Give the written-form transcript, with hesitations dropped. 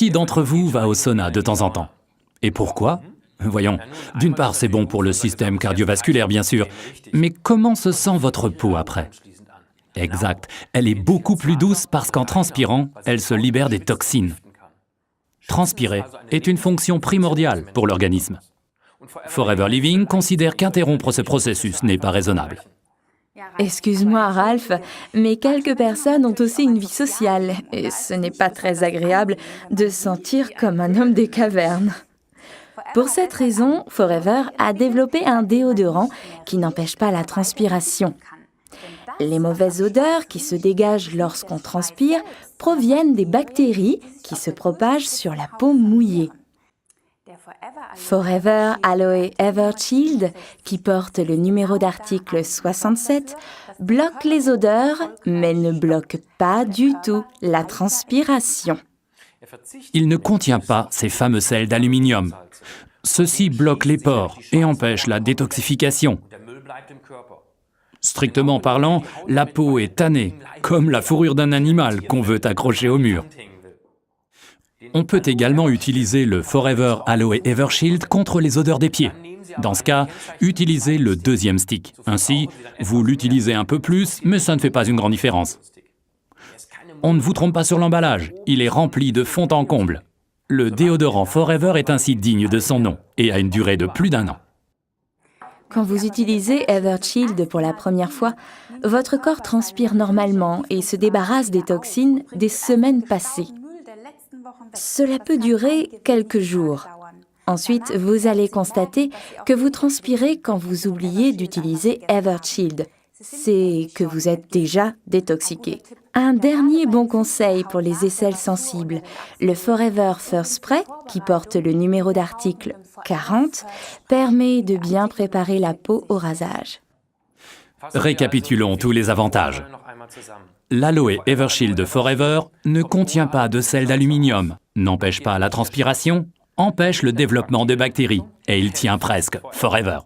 Qui d'entre vous va au sauna de temps en temps? Et pourquoi? Voyons, d'une part, c'est bon pour le système cardiovasculaire, bien sûr, mais comment se sent votre peau après? Exact, elle est beaucoup plus douce parce qu'en transpirant, elle se libère des toxines. Transpirer est une fonction primordiale pour l'organisme. Forever Living considère qu'interrompre ce processus n'est pas raisonnable. Excuse-moi, Ralph, mais quelques personnes ont aussi une vie sociale et ce n'est pas très agréable de se sentir comme un homme des cavernes. Pour cette raison, Forever a développé un déodorant qui n'empêche pas la transpiration. Les mauvaises odeurs qui se dégagent lorsqu'on transpire proviennent des bactéries qui se propagent sur la peau mouillée. Forever Aloe Evershield, qui porte le numéro d'article 67, bloque les odeurs, mais ne bloque pas du tout la transpiration. Il ne contient pas ces fameux sels d'aluminium. Ceux-ci bloquent les pores et empêchent la détoxification. Strictement parlant, la peau est tannée, comme la fourrure d'un animal qu'on veut accrocher au mur. On peut également utiliser le Forever Aloe Evershield contre les odeurs des pieds. Dans ce cas, utilisez le deuxième stick. Ainsi, vous l'utilisez un peu plus, mais ça ne fait pas une grande différence. On ne vous trompe pas sur l'emballage, il est rempli de fond en comble. Le déodorant Forever est ainsi digne de son nom et a une durée de plus d'1 an. Quand vous utilisez Evershield pour la première fois, votre corps transpire normalement et se débarrasse des toxines des semaines passées. Cela peut durer quelques jours. Ensuite, vous allez constater que vous transpirez quand vous oubliez d'utiliser Evershield. C'est que vous êtes déjà détoxiqué. Un dernier bon conseil pour les aisselles sensibles, le Forever First Spray, qui porte le numéro d'article 40, permet de bien préparer la peau au rasage. Récapitulons tous les avantages. L'Aloe Evershield Forever ne contient pas de sel d'aluminium, n'empêche pas la transpiration, empêche le développement de bactéries et il tient presque forever.